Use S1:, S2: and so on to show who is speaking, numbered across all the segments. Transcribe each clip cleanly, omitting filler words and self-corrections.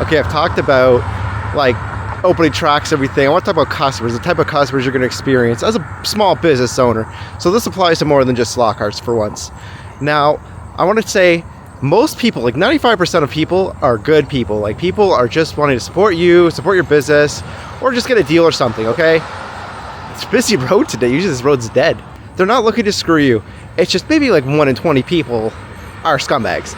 S1: Okay, I've talked about like opening tracks, everything. I want to talk about customers, the type of customers you're going to experience as a small business owner. So this applies to more than just slot cars for once. Now, I want to say most people, like 95% of people, are good people. Like people are just wanting to support you, support your business, or just get a deal or something, okay? It's a busy road today. Usually this road's dead. They're not looking to screw you. It's just maybe like 1 in 20 people are scumbags.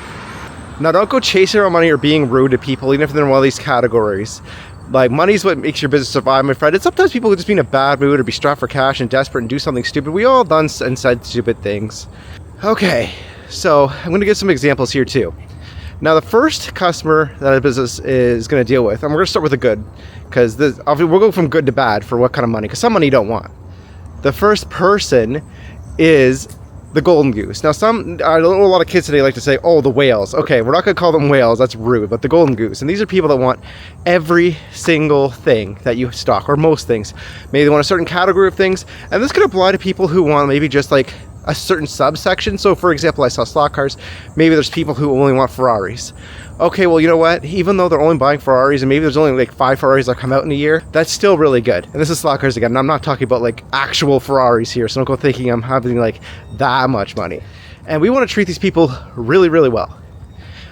S1: Now, don't go chasing around money or being rude to people, even if they're in one of these categories. Like, money's what makes your business survive, my friend. And sometimes people could just be in a bad mood or be strapped for cash and desperate and do something stupid. We all done and said stupid things. Okay, so I'm going to give some examples here too. Now, the first customer that a business is going to deal with, and we're going to start with the good, because we'll go from good to bad for what kind of money, because some money you don't want. The first person is the golden goose. Now, I know a lot of kids today like to say, oh, the whales. Okay, we're not going to call them whales, that's rude, but the golden goose. And these are people that want every single thing that you stock, or most things. Maybe they want a certain category of things, and this could apply to people who want maybe just like a certain subsection. So for example, I saw slot cars. Maybe there's people who only want Ferraris. Okay, well, you know what? Even though they're only buying Ferraris, and maybe there's only like 5 Ferraris that come out in a year, that's still really good. And this is slot cars again. And I'm not talking about like actual Ferraris here, so don't go thinking I'm having like that much money. And we want to treat these people really, really well.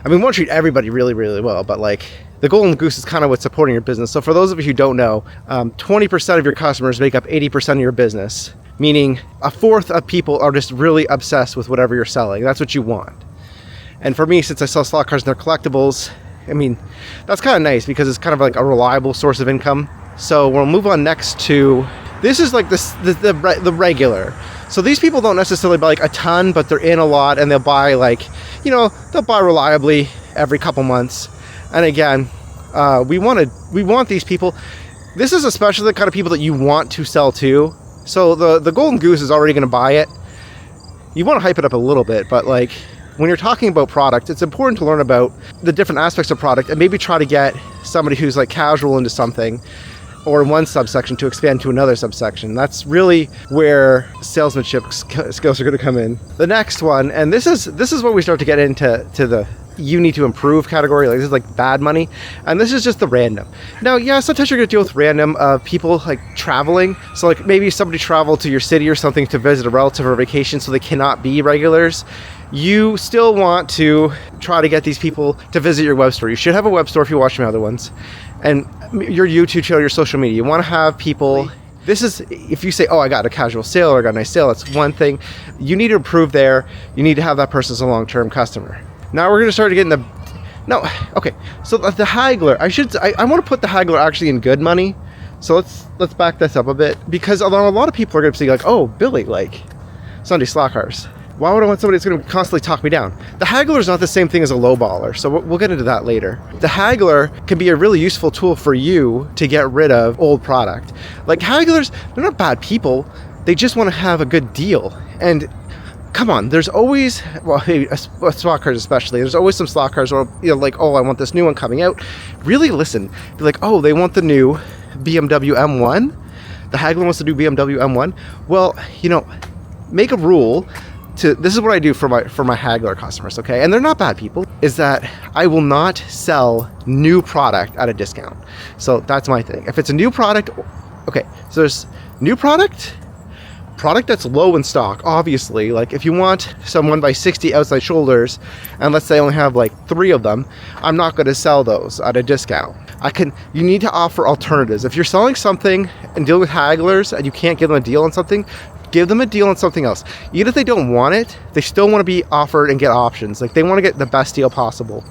S1: I mean, we want to treat everybody really, really well, but like the golden goose is kind of what's supporting your business. So for those of you who don't know, 20% of your customers make up 80% of your business, meaning a fourth of people are just really obsessed with whatever you're selling. That's what you want. And for me, since I sell slot cars and they're collectibles, I mean, that's kind of nice because it's kind of like a reliable source of income. So we'll move on next to, this is like the regular. So these people don't necessarily buy like a ton, but they're in a lot, and they'll buy like, you know, they'll buy reliably every couple months. And again, we want these people. This is especially the kind of people that you want to sell to. So the golden goose is already going to buy it. You want to hype it up a little bit, but like when you're talking about product, it's important to learn about the different aspects of product and maybe try to get somebody who's like casual into something or in one subsection to expand to another subsection. That's really where salesmanship skills are going to come in. The next one, and this is where we start to get into the you need to improve category. Like this is like bad money, and this is just the random. Now, yeah, sometimes you're gonna deal with random people like traveling. So like maybe somebody traveled to your city or something to visit a relative or vacation, so they cannot be regulars. You still want to try to get these people to visit your web store. You should have a web store if you watch my other ones, and your YouTube channel, your social media. You want to have people. This is, if you say, oh, I got a casual sale or I got a nice sale, that's one thing. You need to improve there. You need to have that person as a long-term customer. Now we're going to start getting okay. So the haggler, I want to put the haggler actually in good money. So let's back this up a bit, because although a lot of people are going to be like, oh, Billy, like Sunday slot cars. Why would I want somebody that's going to constantly talk me down? The haggler is not the same thing as a lowballer, so we'll get into that later. The haggler can be a really useful tool for you to get rid of old product. Like hagglers, they're not bad people. They just want to have a good deal. And come on, there's always, well, slot cars especially, there's always some slot cars where, you know, like, oh, I want this new one coming out. Really listen. Be like, oh, they want the new BMW M1? The haggler wants the new BMW M1? Well, you know, make a rule. This is what I do for my haggler customers, okay? And they're not bad people, is that I will not sell new product at a discount. So that's my thing. If it's a new product, okay, so there's new product that's low in stock, obviously. Like if you want some 1x60 outside shoulders, and let's say I only have like 3 of them, I'm not going to sell those at a discount. You need to offer alternatives. If you're selling something and dealing with hagglers and you can't give them a deal on something, give them a deal on something else. Even if they don't want it, they still want to be offered and get options. Like they want to get the best deal possible.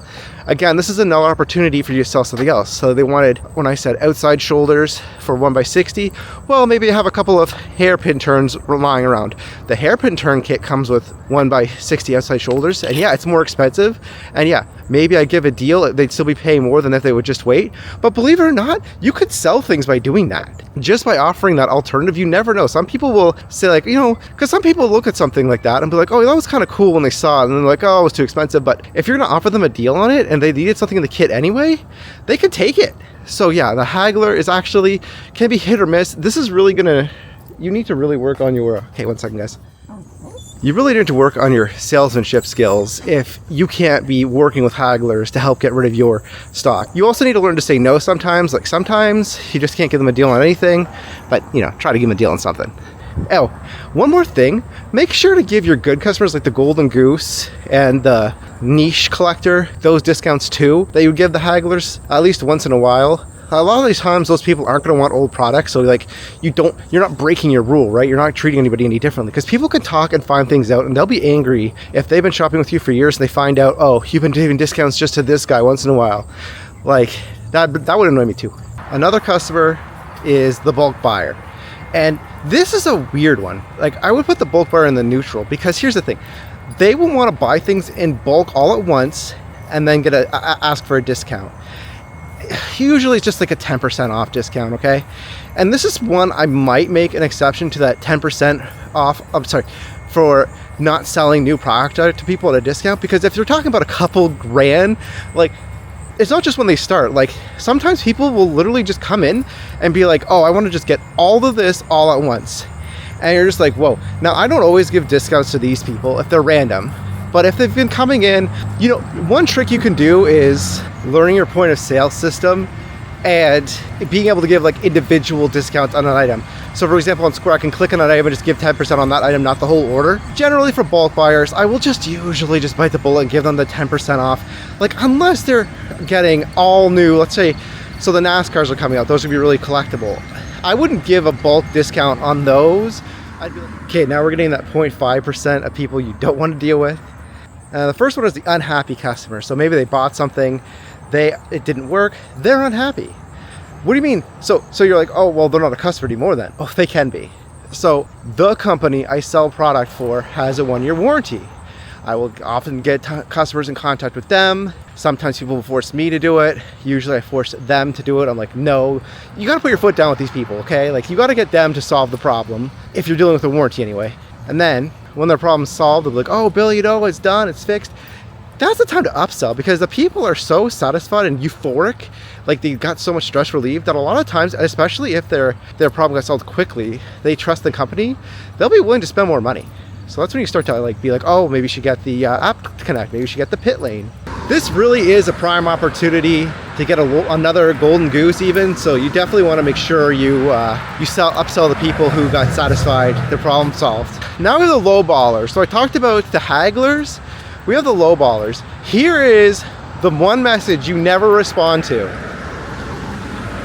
S1: Again, this is another opportunity for you to sell something else. So they wanted, when I said outside shoulders for 1x60, well, maybe I have a couple of hairpin turns lying around. The hairpin turn kit comes with 1x60 outside shoulders, and yeah, it's more expensive. And yeah, maybe I give a deal, they'd still be paying more than if they would just wait. But believe it or not, you could sell things by doing that. Just by offering that alternative, you never know. Some people will say like, you know, because some people look at something like that and be like, oh, that was kind of cool when they saw it, and then they're like, oh, it was too expensive. But if you're gonna offer them a deal on it and they needed something in the kit anyway, they could take it. So yeah, the haggler is actually, can be hit or miss. This is really gonna, you need to really work on your, okay, one second guys. You really need to work on your salesmanship skills if you can't be working with hagglers to help get rid of your stock. You also need to learn to say no sometimes. Like sometimes you just can't give them a deal on anything, but try to give them a deal on something. Oh, one more thing. Make sure to give your good customers like the Golden Goose and the Niche Collector those discounts too that you give the hagglers at least once in a while. A lot of these times those people aren't going to want old products, so like you're not breaking your rule, right? You're not treating anybody any differently, because people can talk and find things out, and they'll be angry if they've been shopping with you for years and they find out, oh, you've been giving discounts just to this guy once in a while. Like that would annoy me too. Another customer is the bulk buyer, and this is a weird one. Like I would put the bulk buyer in the neutral, because here's the thing: they will want to buy things in bulk all at once and then ask for a discount. Usually it's just like a 10% off discount, okay? And this is one I might make an exception to that 10% off, for not selling new product to people at a discount, because if you're talking about a couple grand, like it's not just when they start. Like sometimes people will literally just come in and be like, oh, I want to just get all of this all at once. And you're just like, whoa. Now I don't always give discounts to these people if they're random. But if they've been coming in, one trick you can do is learning your point of sale system and being able to give like individual discounts on an item. So for example, on Square, I can click on an item and just give 10% on that item, not the whole order. Generally for bulk buyers, I will usually just bite the bullet and give them the 10% off. Like unless they're getting all new, let's say, so the NASCARs are coming out, those would be really collectible. I wouldn't give a bulk discount on those. I'd be like, okay, now we're getting that 0.5% of people you don't want to deal with. The first one is the unhappy customer. So maybe they bought something, it didn't work, they're unhappy. What do you mean? So you're like, oh, well, they're not a customer anymore then. Oh, they can be. So the company I sell product for has a 1-year warranty. I will often get customers in contact with them. Sometimes people will force me to do it. Usually I force them to do it. I'm like, no, you got to put your foot down with these people, okay? Like you got to get them to solve the problem if you're dealing with a warranty anyway. And then when their problem's solved, they'll be like, oh, Bill, it's done, it's fixed. That's the time to upsell, because the people are so satisfied and euphoric, like they got so much stress relief, that a lot of times, especially if their problem got solved quickly, they trust the company, they'll be willing to spend more money. So that's when you start to be like, oh, maybe you should get the app connect, maybe you should get the pit lane. This really is a prime opportunity to get another Golden Goose even, so you definitely want to make sure you upsell the people who got satisfied, their problem solved. Now we have the low ballers. So I talked about the hagglers, we have the low ballers. Here is the one message you never respond to.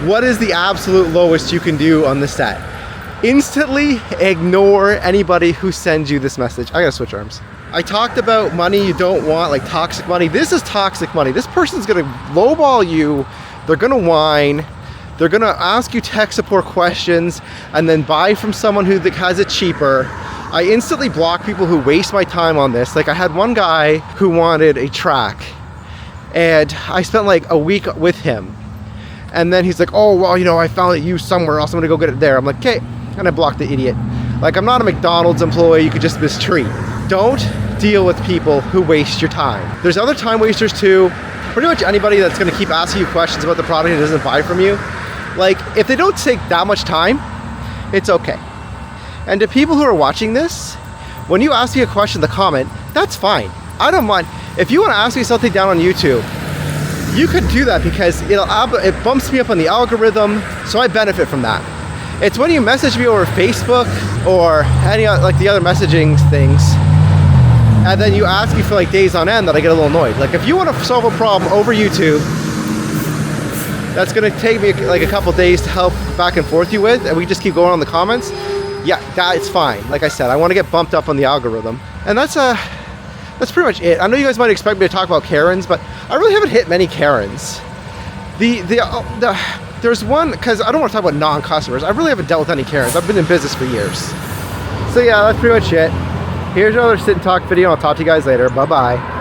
S1: What is the absolute lowest you can do on the set? Instantly ignore anybody who sends you this message. I gotta switch arms. I talked about money you don't want, like toxic money. This is toxic money. This person's gonna lowball you. They're gonna whine. They're gonna ask you tech support questions and then buy from someone who has it cheaper. I instantly block people who waste my time on this. Like I had one guy who wanted a track, and I spent like a week with him. And then he's like, oh, well, I found it used somewhere else. I'm gonna go get it there. I'm like, okay. And I blocked the idiot. Like I'm not a McDonald's employee you could just mistreat. Don't deal with people who waste your time. There's other time wasters too. Pretty much anybody that's gonna keep asking you questions about the product and doesn't buy from you. Like if they don't take that much time, it's okay. And to people who are watching this, when you ask me a question in the comment, that's fine. I don't mind. If you want to ask me something down on YouTube, you could do that, because it bumps me up on the algorithm, so I benefit from that. It's when you message me over Facebook or any like the other messaging things, and then you ask me for like days on end, that I get a little annoyed. Like if you want to solve a problem over YouTube, that's gonna take me like a couple days to help back and forth you with, and we just keep going on the comments, yeah, that's fine. Like I said, I want to get bumped up on the algorithm. And that's pretty much it. I know you guys might expect me to talk about Karens, but I really haven't hit many Karens. There's one, because I don't want to talk about non-customers. I really haven't dealt with any Karens. I've been in business for years. So yeah, that's pretty much it. Here's another sit and talk video. I'll talk to you guys later. Bye-bye.